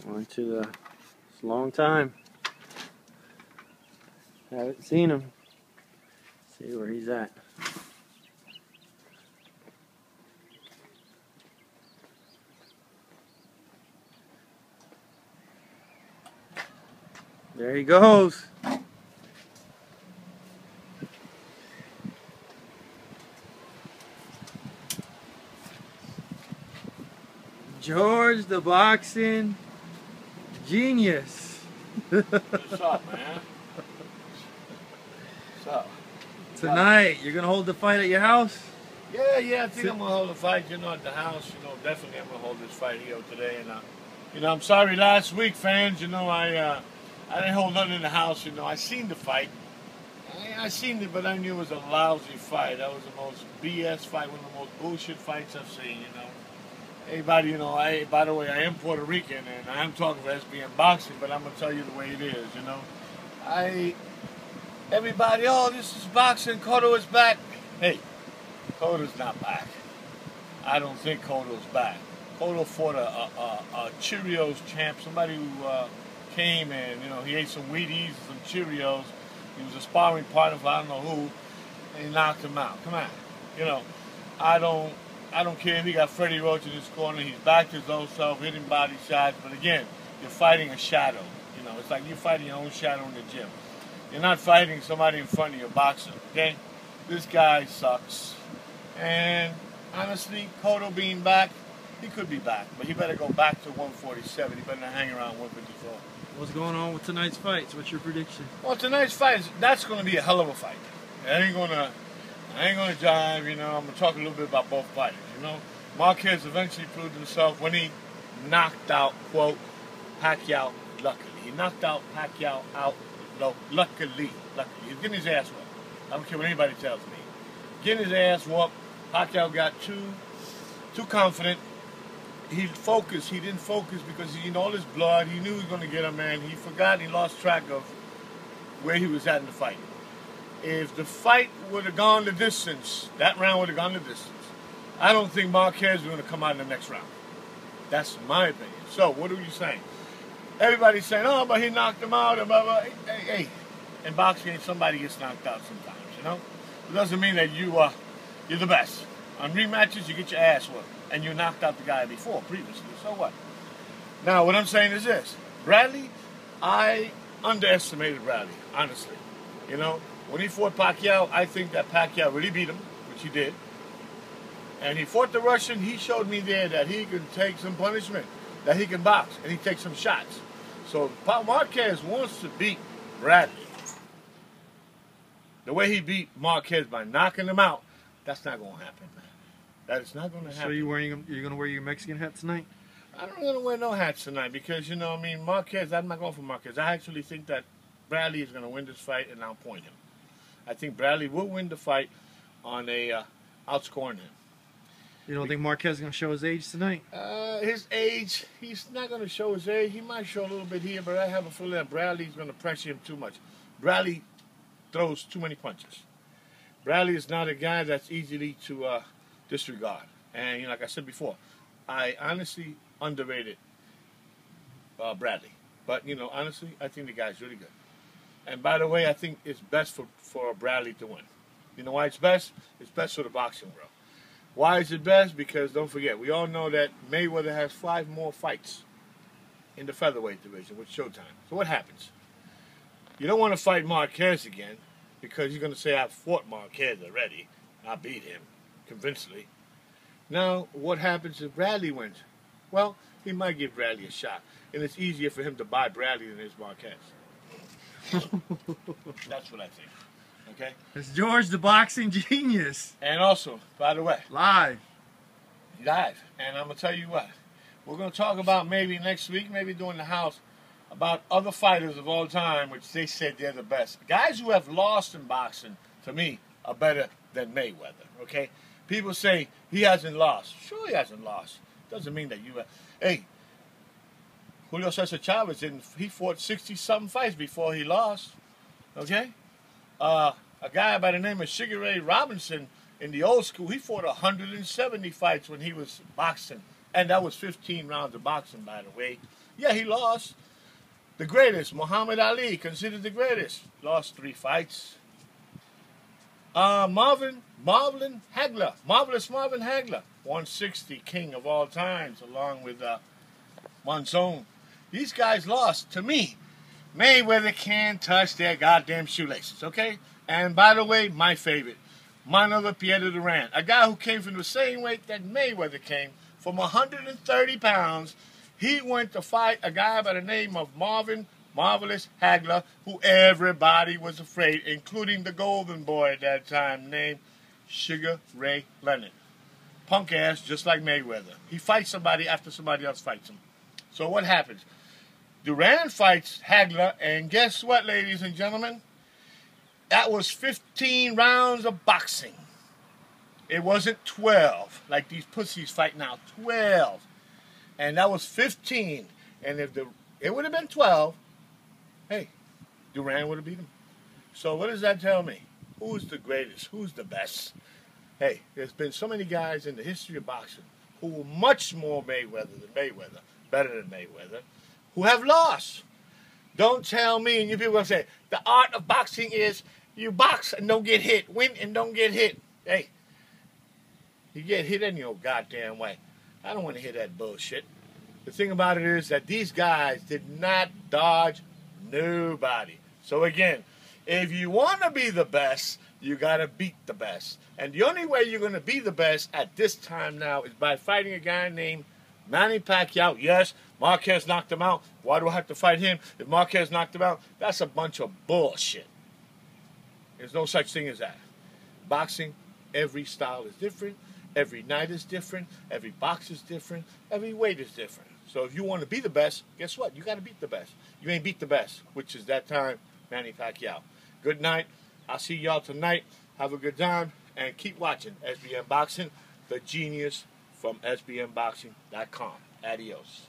On to the, it's a long time. Haven't seen him. See where he's at. There he goes. George the boxing genius. What's up, man? What's up? Tonight, you're going to hold the fight at your house? Yeah, I think I'm going to hold the fight, at the house. Definitely I'm going to hold this fight here today. And, I'm sorry last week, fans. I didn't hold nothing in the house. I seen the fight. I seen it, but I knew it was a lousy fight. That was the most BS fight, one of the most bullshit fights I've seen, Everybody, by the way, I am Puerto Rican, and I am talking for SBM Boxing, but I'm going to tell you the way it is, Everybody, oh, this is boxing, Cotto is back. Hey, Cotto's not back. I don't think Cotto's back. Cotto fought a Cheerios champ, somebody who came and, he ate some Wheaties and some Cheerios. He was a sparring partner for I don't know who, and he knocked him out. Come on. I don't care if he got Freddie Roach in his corner. He's back to his old self, hitting body shots. But again, you're fighting a shadow. It's like you're fighting your own shadow in the gym. You're not fighting somebody in front of your boxer, okay? This guy sucks. And honestly, Cotto being back, he could be back. But he better go back to 147. He better not hang around 154. What's going on with tonight's fights? What's your prediction? Well, tonight's fight, that's going to be a hell of a fight. I ain't gonna jive, I'm gonna talk a little bit about both fighters, Marquez eventually proved himself when he knocked out, quote, Pacquiao luckily. He knocked out Pacquiao out, luckily. He's getting his ass whooped. I don't care what anybody tells me. Getting his ass whooped. Pacquiao got too confident. He focused. He didn't focus because he all his blood. He knew he was going to get him, man. He forgot. He lost track of where he was at in the fight. If the fight would have gone the distance, that round would have gone the distance, I don't think Marquez is going to come out in the next round. That's my opinion. So, what are you saying? Everybody's saying, oh, but he knocked him out. And blah, blah. Hey, in boxing, somebody gets knocked out sometimes, It doesn't mean that you're the best. On rematches, you get your ass whooped. And you knocked out the guy previously. So what? Now, what I'm saying is this. Bradley, I underestimated Bradley, honestly. When he fought Pacquiao, I think that Pacquiao really beat him, which he did. And he fought the Russian. He showed me there that he can take some punishment, that he can box, and he takes some shots. So Marquez wants to beat Bradley. The way he beat Marquez by knocking him out, that's not going to happen, man. That is not going to happen. So you're going to wear your Mexican hat tonight? I'm not going to wear no hats tonight because, Marquez, I'm not going for Marquez. I actually think that Bradley is going to win this fight, and I'll point him. I think Bradley will win the fight on outscoring him. You don't think Marquez is going to show his age tonight? His age, he's not going to show his age. He might show a little bit here, but I have a feeling that Bradley's going to pressure him too much. Bradley throws too many punches. Bradley is not a guy that's easily to disregard. And, like I said before, I honestly underrated Bradley. But, honestly, I think the guy's really good. And by the way, I think it's best for Bradley to win. You know why it's best? It's best for the boxing world. Why is it best? Because don't forget, we all know that Mayweather has 5 more fights in the featherweight division with Showtime. So what happens? You don't want to fight Marquez again because you're going to say, I've fought Marquez already. I beat him convincingly. Now, what happens if Bradley wins? Well, he might give Bradley a shot. And it's easier for him to buy Bradley than it is Marquez. That's what I think. Okay? It's George the boxing genius. And also, by the way, Live. And I'm going to tell you what. We're going to talk about maybe next week, maybe doing the house, about other fighters of all time, which they said they're the best. Guys who have lost in boxing, to me, are better than Mayweather. Okay? People say he hasn't lost. Sure he hasn't lost. Doesn't mean that you have. Hey, Julio Cesar Chavez, he fought 60-something fights before he lost. Okay? A guy by the name of Sugar Ray Robinson in the old school, he fought 170 fights when he was boxing. And that was 15 rounds of boxing, by the way. Yeah, he lost. The greatest, Muhammad Ali, considered the greatest, lost 3 fights. Marvin Hagler, Marvelous Marvin Hagler, 160, king of all times, along with Monzon. These guys lost. To me, Mayweather can't touch their goddamn shoelaces, okay? And by the way, my favorite, Manuel Duran, a guy who came from the same weight that Mayweather came, from 130 pounds. He went to fight a guy by the name of Marvelous Hagler, who everybody was afraid, including the golden boy at that time, named Sugar Ray Leonard. Punk ass, just like Mayweather. He fights somebody after somebody else fights him. So what happens? Duran fights Hagler, and guess what, ladies and gentlemen? That was 15 rounds of boxing. It wasn't 12, like these pussies fight now. 12. And that was 15. And if it would have been 12, hey, Duran would have beat him. So what does that tell me? Who's the greatest? Who's the best? Hey, there's been so many guys in the history of boxing who were much more Mayweather than Mayweather, better than Mayweather, who have lost. Don't tell me, and you people say, the art of boxing is you box and don't get hit, win and don't get hit. Hey, you get hit any old goddamn way. I don't want to hear that bullshit. The thing about it is that these guys did not dodge nobody. So again, if you want to be the best, you got to beat the best. And the only way you're going to be the best at this time now is by fighting a guy named Manny Pacquiao. Yes, Marquez knocked him out. Why do I have to fight him? If Marquez knocked him out, that's a bunch of bullshit. There's no such thing as that. Boxing, every style is different. Every night is different. Every box is different. Every weight is different. So if you want to be the best, guess what? You got to beat the best. You ain't beat the best, which is that time, Manny Pacquiao. Good night. I'll see y'all tonight. Have a good time. And keep watching SBM Boxing, the genius from SBMBoxing.com. Adios.